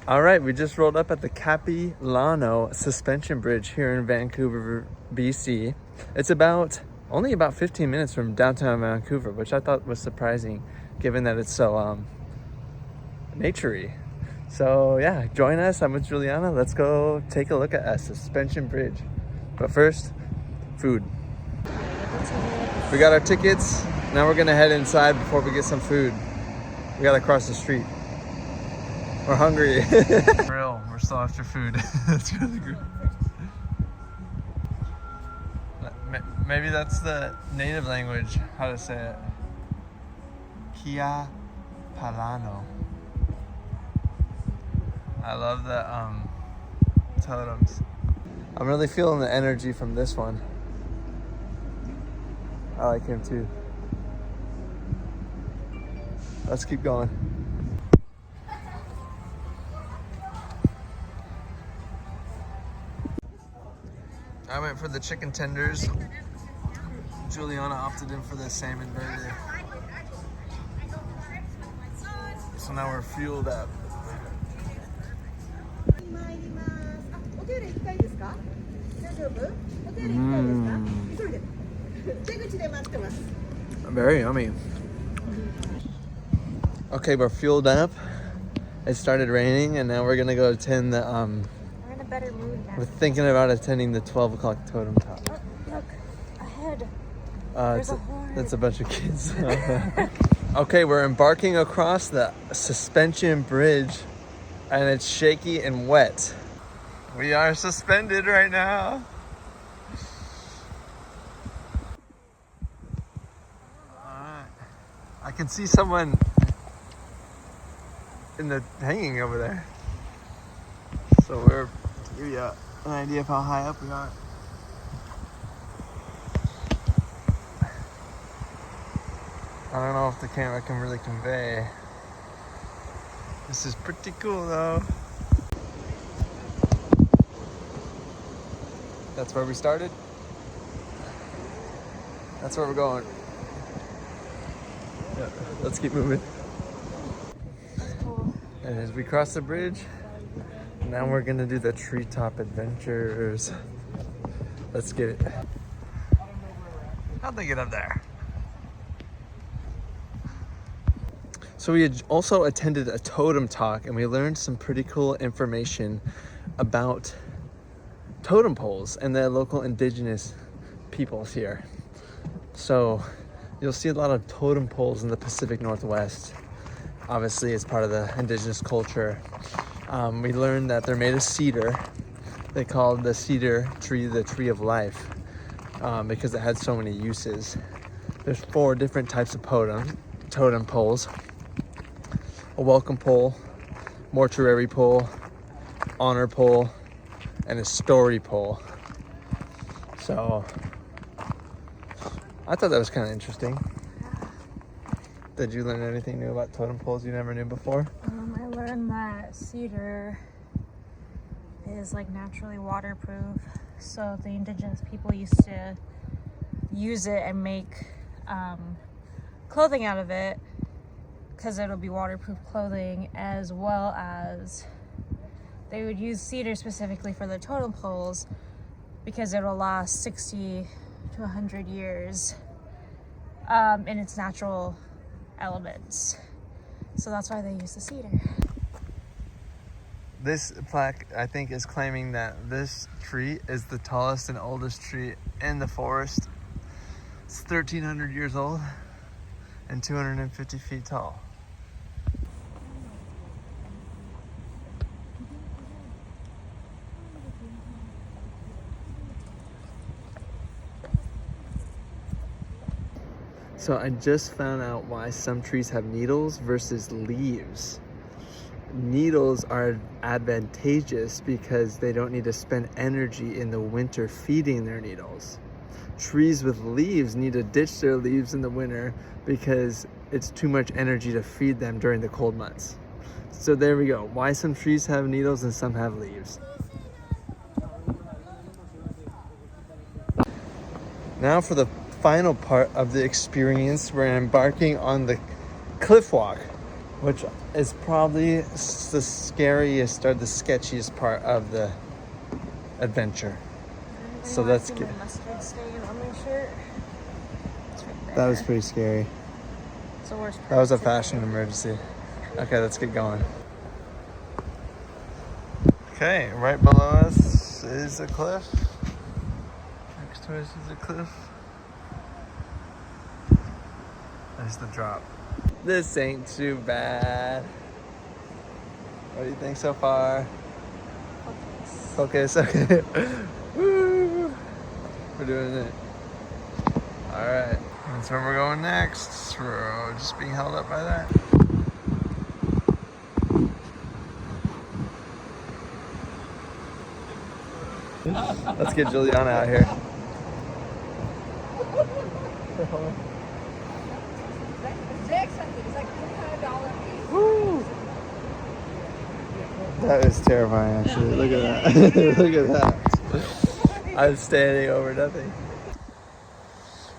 All right, we just rolled up at the Capilano suspension bridge here in Vancouver, BC. It's only about 15 minutes from downtown Vancouver, which I thought was surprising given that it's so naturey. So yeah, join us. I'm with Juliana. Let's go take a look at a suspension bridge. But first, food. We got our tickets. Now we're gonna head inside before we get some food. We gotta cross the street. We're hungry. Real, we're still after food. It's really good. Maybe that's the native language, how to say it. Capilano. I love the totems. I'm really feeling the energy from this one. I like him too. Let's keep going. I went for the chicken tenders. Juliana opted in for the salmon burger. So now we're fueled up. Very yummy. Okay, we're fueled up. It started raining and now we're gonna go attend the We're in a better mood now. we're thinking about attending the 12 o'clock totem talk. Oh, look, ahead. There's a horn. That's a bunch of kids. Okay, we're embarking across the suspension bridge and it's shaky and wet. We are suspended right now. Alright. I can see someone in the hanging over there. So we're give you an idea of how high up we are. I don't know if the camera can really convey. This is pretty cool though. That's where we started. That's where we're going. Yeah, let's keep moving. Cool. And as we cross the bridge, now we're gonna do the treetop adventures. Let's get it. How'd they get up there? So we had also attended a totem talk and we learned some pretty cool information about totem poles and the local indigenous peoples here. So you'll see a lot of totem poles in the Pacific Northwest. Obviously, it's part of the indigenous culture. We learned that they're made of cedar. They called the cedar tree the tree of life because it had so many uses. There's 4 different types of totem poles. A welcome pole, mortuary pole, honor pole, and a story pole. So I thought that was kind of interesting. Did you learn anything new about totem poles you never knew before? I learned that cedar is like naturally waterproof. So the indigenous people used to use it and make clothing out of it because it'll be waterproof clothing, as well as they would use cedar specifically for their totem poles because it'll last 60 to 100 years in its natural elements. So that's why they use the cedar. This plaque, I think, is claiming that this tree is the tallest and oldest tree in the forest. It's 1,300 years old and 250 feet tall. So I just found out why some trees have needles versus leaves. Needles are advantageous because they don't need to spend energy in the winter feeding their needles. Trees with leaves need to ditch their leaves in the winter because it's too much energy to feed them during the cold months. So there we go. Why some trees have needles and some have leaves. Now for the final part of the experience, we're embarking on the cliff walk, which is probably the scariest or the sketchiest part of the adventure. So that's good. My mustard stain on my shirt. It's right there. That was pretty scary. It's the worst part That was a today. fashion emergency. Okay, let's get going. Okay, right below us is a cliff. Next to us is a cliff. There's the drop. This ain't too bad. What do you think so far? Focus, okay. Woo! We're doing it. Alright, that's where we're going next. We're just being held up by that. Let's get Juliana out here. Woo! That is terrifying, actually. Look at that. Look at that. I'm standing over nothing.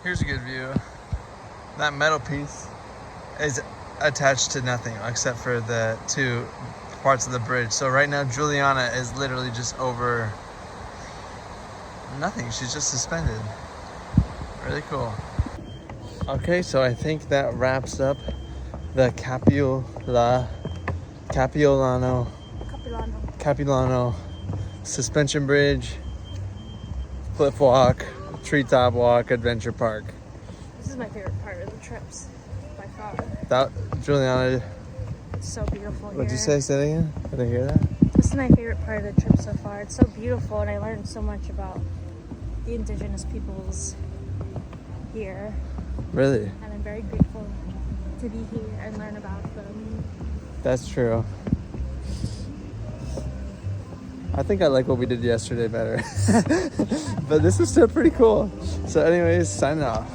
Here's a good view. That metal piece is attached to nothing except for the two parts of the bridge. So right now, Juliana is literally just over nothing. She's just suspended. Really cool. Okay, so I think that wraps up the Capilano suspension bridge, cliff walk, treetop walk, adventure park. This is my favorite part of the trips, by far. That Juliana, It's so beautiful here. what'd you say? Say that again? Did I hear that? This is my favorite part of the trip so far. It's so beautiful, and I learned so much about the indigenous peoples here. Really? And I'm very grateful to be here and learn about them. That's true. I think I like what we did yesterday better. But this is still pretty cool. So anyways, signing off.